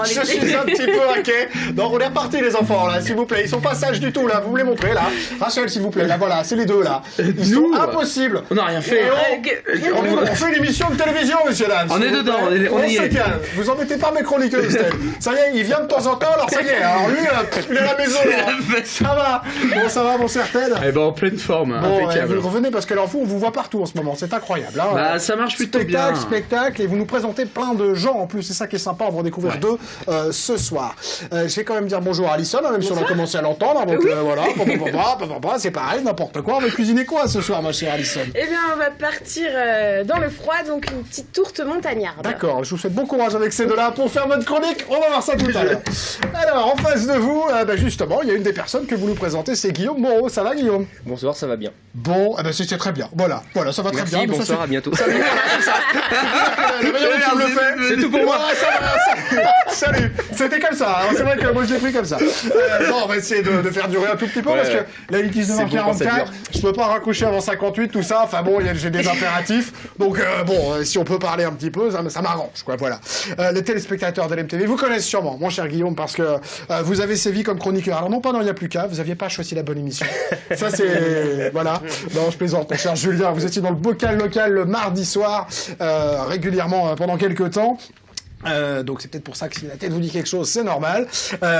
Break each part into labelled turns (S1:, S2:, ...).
S1: Je suis un petit peu inquiet. Donc on est reparti les enfants là, s'il vous plaît. Ils sont pas sages du tout là, vous me les montrez là. Rachel s'il vous plaît, là voilà, c'est les deux là. Ils sont impossibles.
S2: On n'a rien fait.
S1: On fait une émission de télévision, monsieur Lannes.
S2: On est dedans, on y est.
S1: Vous embêtez pas mes chroniqueuses, ça y est, il vient de temps en temps, alors ça y est. Alors lui, il est à la maison là. Ça va. Bon, ça va, mon certain.
S2: Eh ben en pleine forme, impeccable.
S1: Vous revenez parce que alors vous, on vous voit partout en ce moment, c'est incroyable. Hein.
S2: Bah ça marche plutôt bien.
S1: Spectacle, et vous nous présentez plein de gens en plus, c'est ça qui est sympa, on va en découvrir deux ce soir. Je vais quand même dire bonjour à Alison, même si on a commencé à l'entendre, donc voilà, c'est pareil, n'importe quoi. On va cuisiner quoi ce soir, ma chère Alison?
S3: Eh bien, on va partir dans le froid, donc une petite tourte montagnarde.
S1: D'accord, je vous souhaite bon courage avec ces deux-là pour faire votre chronique, on va voir ça tout à l'heure. Alors, en face de vous, justement, il y a une des personnes que vous nous présentez, c'est Guillaume Moreau. Ça va, Guillaume?
S4: Bonsoir, ça va bien.
S1: Bon, c'est très bien. Voilà, ça va très bien.
S4: Merci, bonsoir, à bientôt.
S1: Salut, voilà, c'est ça. Le meilleur qui me le fait.
S4: C'est tout pour moi.
S1: Salut. C'était comme ça. C'est vrai que moi je l'ai pris comme ça. On va essayer de faire durer un tout petit peu parce que là il est 19h44. Je peux pas raccrocher avant 58, tout ça. Enfin bon, j'ai des impératifs. Donc si on peut parler un petit peu, ça m'arrange, quoi. Voilà. Les téléspectateurs de l'MTV vous connaissent sûrement, mon cher Guillaume, parce que vous avez sévi comme chroniqueur. Alors non pas dans Il n'y a plus qu'à, vous aviez pas choisi la bonne émission. Ça c'est voilà. Non, je plaisante, mon cher Julien. Vous étiez dans le bocal local le mardi soir, régulièrement pendant quelques temps. Donc c'est peut-être pour ça que si la tête vous dit quelque chose, c'est normal.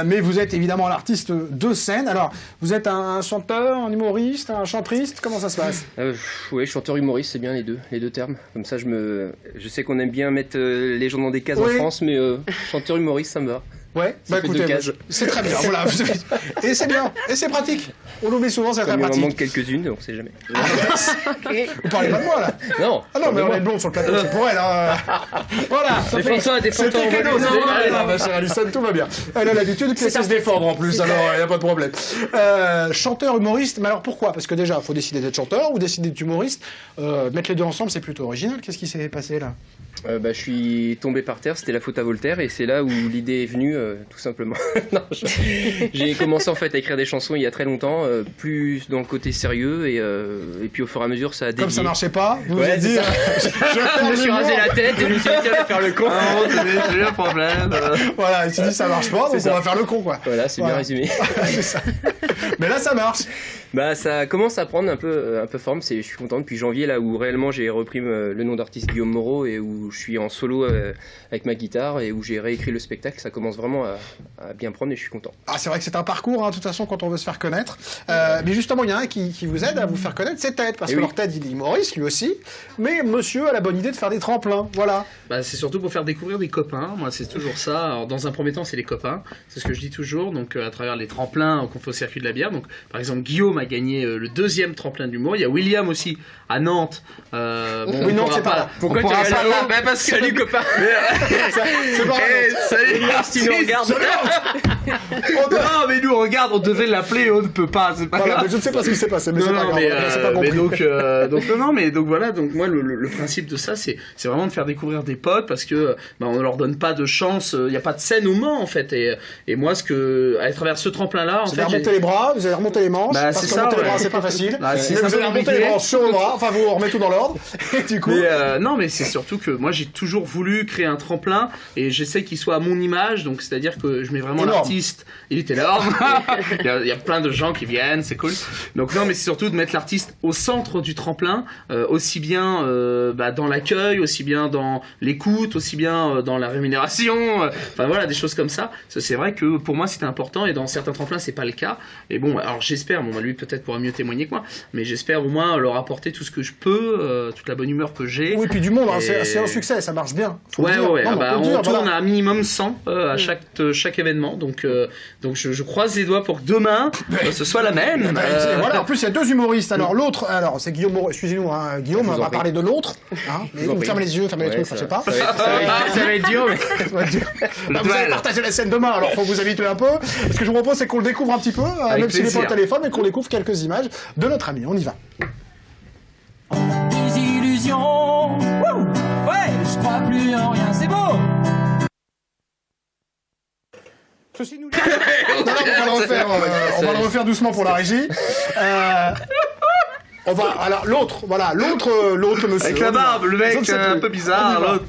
S1: Mais vous êtes évidemment l'artiste de scène. Alors, vous êtes un chanteur, un humoriste, un chantriste. Comment ça se passe?
S4: Oui, chanteur humoriste, c'est bien les deux termes. Comme ça, je sais qu'on aime bien mettre les gens dans des cases en France, mais chanteur humoriste, ça me va.
S1: Ouais, écoutez, c'est très bien, voilà. Et c'est bien, et c'est pratique. On l'oublie souvent, c'est très pratique.
S4: Il en manque quelques-unes, donc c'est jamais.
S1: Vous parlez pas de moi, là?
S4: Non.
S1: Ah non, mais on est blonde sur le plateau, c'est pour elle, hein. Voilà.
S4: Défends-toi.
S1: C'était cadeau, ma chère Alison, tout va bien. Elle a l'habitude de se défendre en plus, alors il n'y a pas de problème. Chanteur, humoriste, mais alors pourquoi? Parce que déjà, il faut décider d'être chanteur ou décider d'être humoriste. Mettre les deux ensemble, c'est plutôt original. Qu'est-ce qui s'est passé, là?
S4: Je suis tombé par terre, c'était la faute à Voltaire, et c'est là où l'idée est venue, tout simplement. Non, j'ai commencé en fait à écrire des chansons il y a très longtemps, plus dans le côté sérieux, et puis au fur et à mesure ça a dévié.
S1: Comme ça marchait pas, vous avez dit,
S4: je me suis rasé la tête et je me suis dit tiens, je vais faire le con.
S2: J'ai un problème.
S1: Voilà, il s'est dit ça marche pas, donc on va faire le con, quoi.
S4: Voilà, c'est bien résumé.
S1: C'est ça. Mais là ça marche.
S4: Bah ça commence à prendre un peu forme, je suis content depuis janvier là où réellement j'ai repris le nom d'artiste Guillaume Moreau et où je suis en solo avec ma guitare et où j'ai réécrit le spectacle, ça commence vraiment à bien prendre et je suis content.
S1: Ah c'est vrai que c'est un parcours de toute façon quand on veut se faire connaître, mais justement il y en a un qui vous aide à vous faire connaître, c'est Ted, parce que alors Ted il est humoriste lui aussi, mais monsieur a la bonne idée de faire des tremplins, voilà.
S2: Bah c'est surtout pour faire découvrir des copains, moi c'est toujours ça. Alors dans un premier temps c'est les copains, c'est ce que je dis toujours, donc à travers les tremplins qu'on fait au circuit de la bière, donc par exemple Guillaume a gagné le deuxième tremplin d'humour, il y a William aussi à Nantes.
S1: Oui non c'est pas.
S4: Pourquoi tu regardes là? Bah parce que salut copain.
S1: C'est pas
S4: salut si nous regarde.
S2: Non mais nous regarde, on devait l'appeler, on ne peut pas, c'est pas grave.
S1: Je ne sais pas ce qui s'est passé, mais c'est pas grave.
S2: Mais donc voilà, donc moi le principe de ça c'est vraiment de faire découvrir des potes parce que on ne leur donne pas de chance, il n'y a pas de scène au Mans en fait et moi à travers ce tremplin là
S1: vous allez remonter les bras, vous allez remonter les manches, parce que remonter les bras c'est pas facile, mais vous allez remonter les bras sur le bras, enfin vous remettez tout dans l'ordre et du coup...
S2: Non mais c'est surtout que moi j'ai toujours voulu créer un tremplin et j'essaie qu'il soit à mon image, donc c'est-à-dire que je mets vraiment l'artiste, il est énorme, il y a plein de gens qui viennent, c'est cool, donc non mais c'est surtout de mettre l'artiste au centre du tremplin, aussi bien dans l'accueil, aussi bien dans l'écoute, aussi bien dans la rémunération, enfin voilà des choses comme ça. C'est vrai que pour moi c'était important et dans certains tremplins c'est pas le cas, et bon alors j'espère, lui peut-être pourra mieux témoigner que moi, mais j'espère au moins leur apporter tout ce que je peux, toute la bonne humeur que j'ai.
S1: Oui puis du monde, c'est un succès, ça marche bien.
S2: Ouais, on tourne à un minimum 100 à chaque événement, donc je croise les doigts pour que demain ce soit la même.
S1: Voilà, en plus il y a deux humoristes, alors l'autre, c'est Guillaume Moreau, excusez-nous Guillaume, on va parler de l'autre, mais vous fermez les yeux, fermez les trucs, je sais pas.
S4: Ça va être dur, mais...
S1: Vous allez partager la scène demain, alors faut vous habituer un peu. Ce que je vous propose c'est qu'on le découvre un petit peu, même s'il n'est pas au téléphone, mais qu'on découvre quelques images de notre ami, on y va.
S5: Des illusions, ouais, je crois plus en rien, c'est beau.
S1: Ceci nous... Non, on va le refaire doucement pour la régie. On va, alors l'autre monsieur.
S2: Avec la barbe, le mec un peu bizarre, l'autre.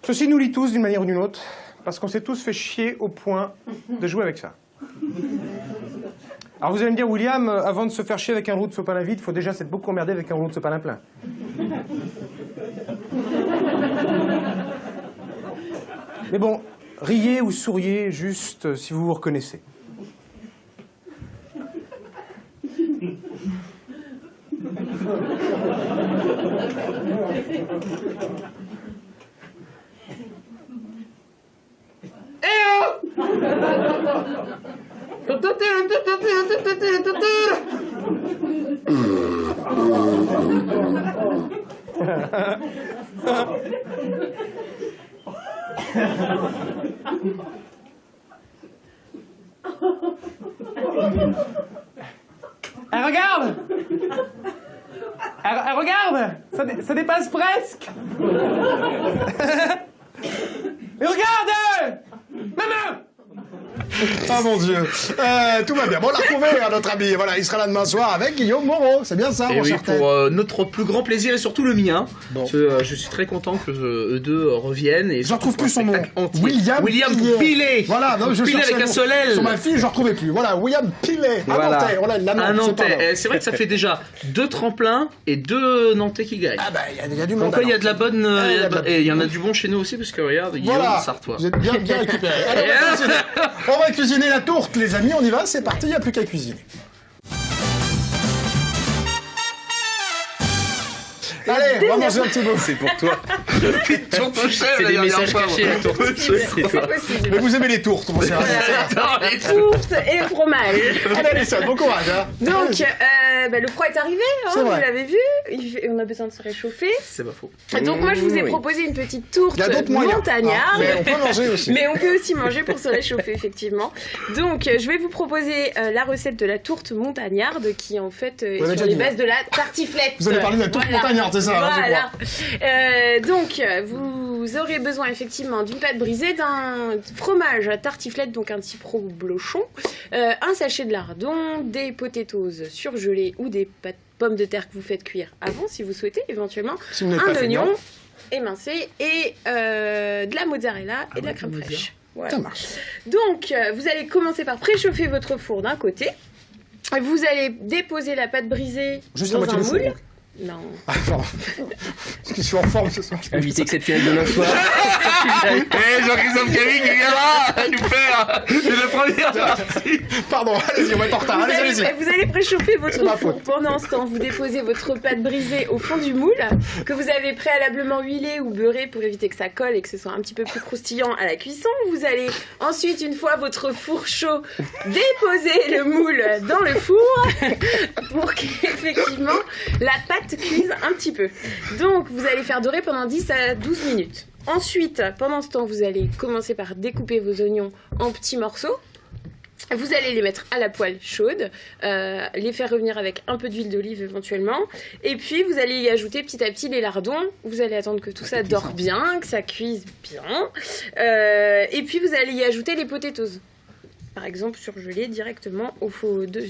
S1: Ceci nous lie tous d'une manière ou d'une autre, parce qu'on s'est tous fait chier au point de jouer avec ça. Alors vous allez me dire, William, avant de se faire chier avec un rouleau de sopalin vide, il faut déjà s'être beaucoup emmerdé avec un rouleau de sopalin plein. Mais bon, riez ou souriez juste si vous vous reconnaissez. Elle regarde! Elle regarde! Ça dépasse presque! Mais regarde! Maman! Ah mon Dieu, tout va bien. Bon, on l'a retrouvé, notre ami. Voilà, il sera là demain soir avec Guillaume Moreau. C'est bien ça,
S2: et
S1: mon
S2: oui,
S1: cher
S2: pour notre plus grand plaisir et surtout le mien.
S1: Bon.
S2: Parce que, je suis très content que eux deux reviennent. Et
S1: je ne retrouve plus son nom.
S2: William Pilet.
S1: Voilà, non, je
S2: Pilet avec un seul L.
S1: Sur ma fille, je ne retrouvais plus. Voilà, William Pilet.
S2: Voilà.
S1: Nantais. Voilà,
S2: un Nantais. C'est vrai que ça fait déjà 2 tremplins et 2 Nantais qui gagnent.
S1: Ah bah, il y a du monde.
S2: Donc il y a de la bonne. Et il y en a du bon chez nous aussi, parce que regarde, Guillaume,
S1: voilà.
S2: Sartois.
S1: Vous êtes bien récupérés. Allez, on va cuisiner la tourte, les amis. On y va, c'est parti, il n'y a plus qu'à cuisiner. Allez, on va manger un petit bout.
S4: C'est pour toi.
S2: C'est
S4: des messages cachés, la tourte.
S3: C'est possible.
S1: Mais vous aimez les tourtes, mon cher.
S3: Les tourtes et le fromage.
S1: Allez, Alison, bon courage. Hein.
S3: Donc, le froid est arrivé, hein,
S1: C'est
S3: vous
S1: vrai.
S3: l'avez vu. On a besoin de se réchauffer.
S2: C'est pas faux.
S3: Donc, moi, je vous ai
S4: Oui.
S3: proposé une petite tourte
S1: Il y a d'autres moyens.
S3: montagnarde.
S1: Mais on peut manger aussi.
S3: Mais on peut aussi manger pour se réchauffer, effectivement. Donc, je vais vous proposer la recette de la tourte montagnarde qui, en fait, est
S1: avez déjà
S3: sur les
S1: dit,
S3: bases de la tartiflette.
S1: Vous allez parler de la tourte montagnarde, c'est ça, hein, je
S3: Voilà. Donc, vous aurez besoin, effectivement, d'une pâte brisée, d'un fromage à tartiflette, donc un petit reblochon, un sachet de lardon, des potatoes surgelés ou des pommes de terre que vous faites cuire avant, si vous souhaitez, éventuellement,
S1: Si vous n'êtes
S3: un
S1: pas
S3: oignon
S1: feignant.
S3: émincé et de la mozzarella et de la crème fraîche. Voilà.
S1: Ça marche.
S3: Donc, vous allez commencer par préchauffer votre four d'un côté. Vous allez déposer la pâte brisée
S1: Juste la
S3: dans
S1: moitié
S3: un
S1: du four.
S3: moule. Non.
S1: Ah, pardon. Parce que je suis en forme ce soir.
S4: Invité exceptionnel demain soir.
S2: Jean-Christophe Camille qui vient là nous faire le premier.
S1: Pardon, allez-y, on va être en retard. Allez-y.
S3: Vous allez préchauffer
S1: C'est
S3: votre
S1: ma
S3: four.
S1: faute.
S3: Pendant ce temps, vous déposez votre pâte brisée au fond du moule que vous avez préalablement huilé ou beurré pour éviter que ça colle et que ce soit un petit peu plus croustillant à la cuisson. Vous allez ensuite, une fois votre four chaud, déposer le moule dans le four pour qu'effectivement la pâte cuise un petit peu. Donc, vous allez faire dorer pendant 10 à 12 minutes. Ensuite, pendant ce temps, vous allez commencer par découper vos oignons en petits morceaux. Vous allez les mettre à la poêle chaude, les faire revenir avec un peu d'huile d'olive éventuellement, et puis vous allez y ajouter petit à petit les lardons. Vous allez attendre que tout ça dore bien, que ça cuise bien, et puis vous allez y ajouter les potatoes. Par exemple, surgelés directement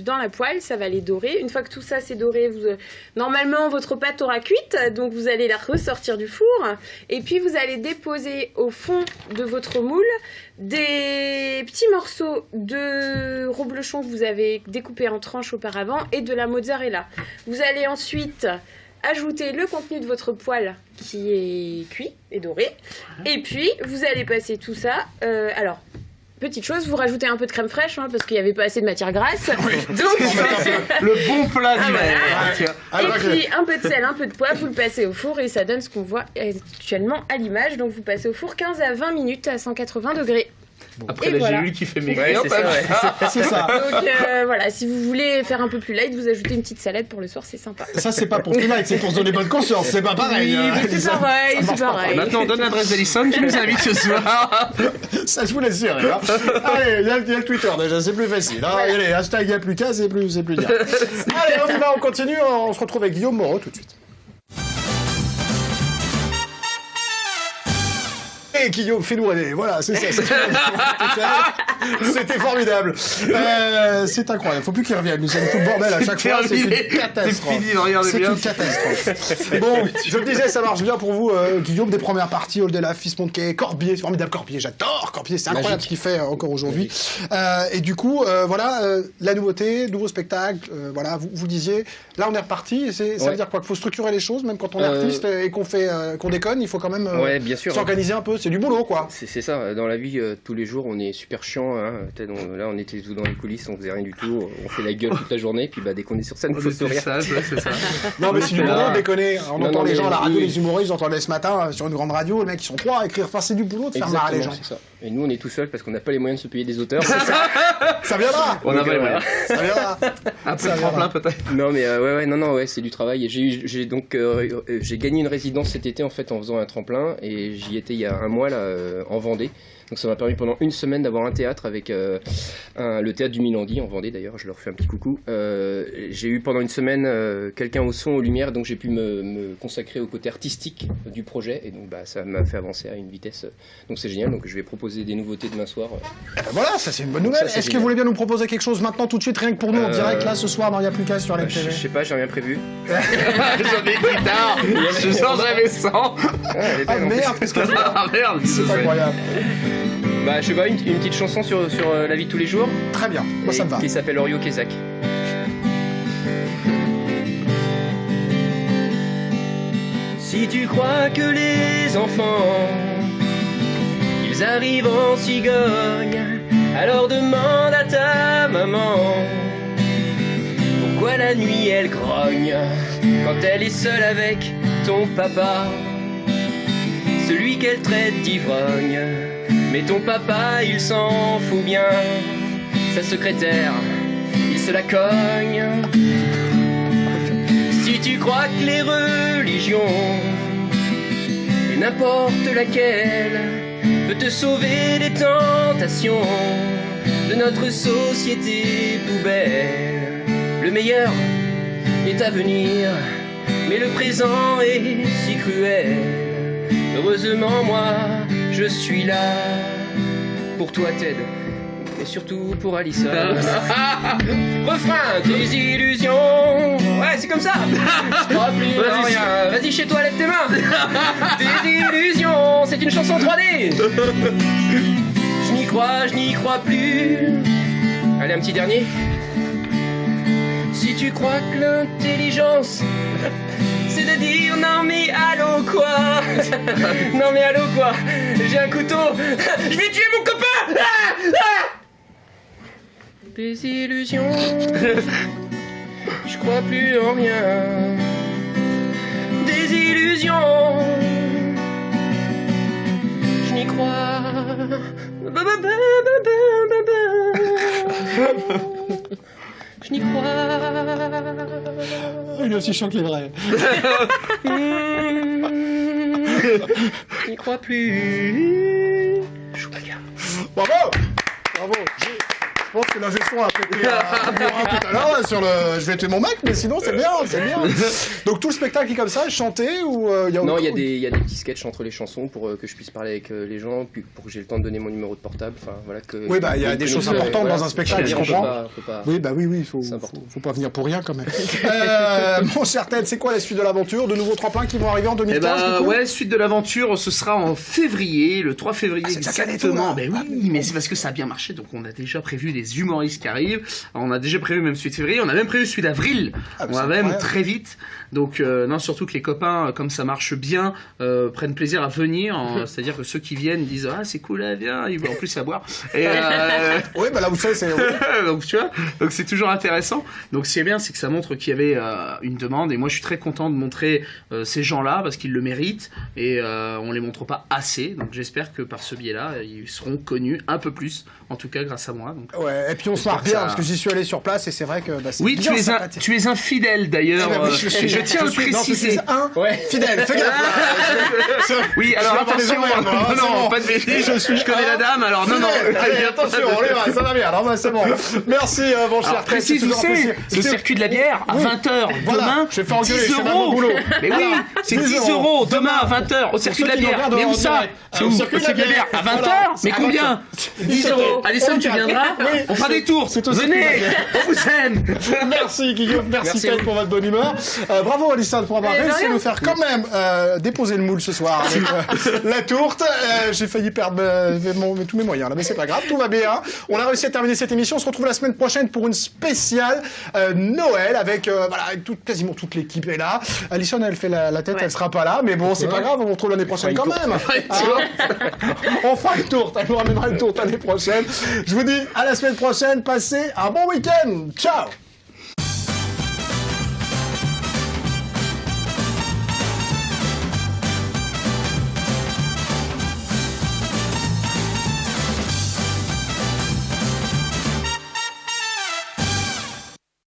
S3: dans la poêle, ça va les dorer. Une fois que tout ça c'est doré, normalement votre pâte aura cuite, donc vous allez la ressortir du four, et puis vous allez déposer au fond de votre moule des petits morceaux de reblochon que vous avez découpés en tranches auparavant et de la mozzarella. Vous allez ensuite ajouter le contenu de votre poêle qui est cuit et doré, et puis vous allez passer tout ça. Alors, petite chose, vous rajoutez un peu de crème fraîche, parce qu'il n'y avait pas assez de matière grasse. Donc,
S2: Le bon plat
S3: Ah,
S2: d'hiver.
S3: voilà. Et puis un peu de sel, un peu de poivre, vous le passez au four et ça donne ce qu'on voit actuellement à l'image. Donc vous passez au four 15 à 20 minutes à 180 degrés.
S2: Après
S3: Et
S2: la
S3: voilà.
S2: GLU qui fait
S4: Ouais,
S2: maigrir.
S4: c'est ça, ouais.
S1: C'est ça.
S3: Donc voilà, si vous voulez faire un peu plus light, vous ajoutez une petite salade pour le soir, c'est sympa.
S1: Ça, c'est pas pour tout light, c'est pour se donner bonne conscience. C'est pas pareil.
S3: Oui, mais
S1: Lisa.
S3: c'est pareil,
S1: Ça marche
S3: c'est
S1: pas.
S3: pareil.
S2: Maintenant, on donne l'adresse d'Alison, tu nous invites ce soir.
S1: Ça, je vous laisse dire. Hein. Allez, il y a le Twitter déjà, c'est plus facile. Hein.
S3: Voilà.
S1: Allez, hashtag il y a plus qu'à, c'est plus dire. Allez, on y va, on continue. On se retrouve avec Guillaume Moreau tout de suite. Allez, Guillaume, fais-nous rêver. Voilà, c'est ça. C'était formidable. C'est incroyable. Faut plus qu'il revienne. Nous sommes tout le bordel à chaque fois. C'est une catastrophe. C'est une catastrophe. Bon, je le disais, ça marche bien pour vous, Guillaume, des premières parties, All Day Life, Fist Monkey, Corbier, c'est formidable. Corbier, j'adore Corbier. C'est incroyable ce qu'il fait encore aujourd'hui. Et du coup, voilà, la nouveauté, nouveau spectacle. Voilà, vous disiez, là on est reparti. Ça veut dire quoi? Qu'il faut structurer les choses, même quand on est artiste et qu'on déconne, il faut quand même
S4: bien sûr,
S1: s'organiser un peu. C'est du boulot, quoi.
S4: C'est ça. Dans la vie, tous les jours, on est super chiant. Hein. Là, on était tout dans les coulisses, on faisait rien du tout. On fait la gueule toute la journée. Puis dès qu'on est sur scène, il faut sourire.
S2: C'est ça.
S1: Non, mais c'est du boulot, déconner. On entend les gens à la radio, les humoristes, j'entendais ce matin sur une grande radio, les mecs, ils sont 3 à écrire. Enfin, c'est du boulot de faire marrer les gens.
S4: C'est ça. Et nous, on est tout seuls parce qu'on n'a pas les moyens de se payer des auteurs. C'est ça.
S1: Ça viendra.
S2: On a pas les moyens.
S1: Ça viendra.
S2: Après le tremplin, peut-être.
S4: Non, mais c'est du travail. Et j'ai gagné une résidence cet été en fait en faisant un tremplin et j'y étais il y a un mois là en Vendée. Donc ça m'a permis pendant une semaine d'avoir un théâtre avec le théâtre du Milandi en Vendée d'ailleurs, je leur fais un petit coucou. J'ai eu pendant une semaine quelqu'un au son, aux lumières, donc j'ai pu me consacrer au côté artistique du projet et donc ça m'a fait avancer à une vitesse. Donc c'est génial, donc je vais proposer des nouveautés demain soir.
S1: Voilà, ça c'est une bonne nouvelle. Est-ce que vous voulez bien nous proposer quelque chose maintenant tout de suite, rien que pour nous en direct là ce soir dans Y'a plus qu'à sur la TV?
S4: Je sais pas, j'ai rien prévu.
S2: J'avais une guitare, je sens jamais sans.
S1: Ah merde, qu'est-ce que c'est?
S2: Ah merde,
S1: c'est incroyable.
S4: Je sais pas, une petite chanson sur la vie de tous les jours.
S1: Très bien, moi ça me va.
S4: Qui s'appelle Orio Kezak. Si tu crois que les enfants, ils arrivent en cigogne, alors demande à ta maman pourquoi la nuit elle grogne quand elle est seule avec ton papa, celui qu'elle traite d'ivrogne. Mais ton papa, il s'en fout bien. Sa secrétaire, il se la cogne. Si tu crois que les religions, et n'importe laquelle, peut te sauver des tentations de notre société poubelle, le meilleur est à venir, mais le présent est si cruel. Heureusement, moi, je suis là pour toi, Ted, et surtout pour Alissa. Refrain, tes illusions. Ouais, c'est comme ça. Je crois plus en rien. Vas-y chez toi, lève tes mains. Tes illusions, c'est une chanson 3D. Je n'y crois plus. Allez, un petit dernier. Si tu crois que l'intelligence, c'est de dire non mais allô quoi. Non mais allô quoi. J'ai un couteau. Je vais tuer mon copain. Des illusions. Je crois plus en rien. Des illusions. Je n'y crois. Je n'y crois.
S1: Il est aussi chiant que les vrais.
S4: Je n'y crois plus. Chewbacca.
S1: Bravo. Bravo. Je pense que la gestion a pété tout à l'heure sur le. Je vais tuer mon mec, mais sinon c'est bien, c'est bien. Donc tout le spectacle est comme ça, chanté ou il y a.
S4: Non, il y a des petits sketchs entre les chansons pour que je puisse parler avec les gens, puis pour que j'ai le temps de donner mon numéro de portable. Enfin voilà que.
S1: Oui, il y a des choses importantes dans un spectacle, je comprends.
S4: Faut pas.
S1: Oui, oui, faut pas venir pour rien quand même. Mon cher Ted, c'est quoi la suite de l'aventure? De nouveaux tremplins qui vont arriver en 2015
S2: ouais, suite de l'aventure, ce sera en février, le 3 février exactement. Ben oui, mais c'est parce que ça a bien marché, donc on a déjà prévu des humoristes qui arrivent. Alors, on a déjà prévu même celui de février, on a même prévu celui d'avril. On va même très vite. Donc non, surtout que les copains, comme ça marche bien, prennent plaisir à venir. C'est-à-dire que ceux qui viennent disent ah c'est cool, viens. Ils vont en plus à boire. Et
S1: oui, bah là où c'est.
S2: Donc tu vois, donc c'est toujours intéressant. Donc ce qui est bien, c'est que ça montre qu'il y avait une demande. Et moi, je suis très content de montrer ces gens-là parce qu'ils le méritent et on les montre pas assez. Donc j'espère que par ce biais-là, ils seront connus un peu plus. En tout cas, grâce à moi. Donc.
S1: ouais. Et puis on se marre bien, parce que j'y suis allé sur place et c'est vrai que c'est
S2: oui,
S1: bien
S2: tu es un fidèle d'ailleurs. Je tiens à le préciser.
S1: Fidèle, fais gaffe.
S2: Oui, alors attention, non, pas de bêtises. Je connais la dame, alors non.
S1: Allez, attention, on y va, ça va bien. Alors c'est bon. Merci, mon cher.
S2: Précise où c'est le circuit de la bière à 20h demain.
S1: Je vais faire engueuler, je fais même mon boulot.
S2: Mais oui, c'est 10 € demain à 20h au circuit de la bière. Mais où ça? C'est où? Au circuit de la bière à 20h? Mais combien? 10 €. Alison, tu viendras? On fera des tours. Venez, on vous aime.
S1: Merci Guillaume, merci Kate pour votre bonne humeur. Bravo Alison pour avoir réussi à nous faire quand même déposer le moule ce soir avec la tourte. J'ai failli perdre tous mes moyens là, mais c'est pas grave, tout va bien. On a réussi à terminer cette émission. On se retrouve la semaine prochaine pour une spéciale Noël avec quasiment toute l'équipe est là. Alison, elle fait la tête, elle sera pas là, mais bon, c'est pas grave, on vous retrouve l'année prochaine quand même. On fera une tourte, elle nous ramènera une tourte l'année prochaine. Je vous dis à la semaine prochaine, passez un bon week-end. Ciao.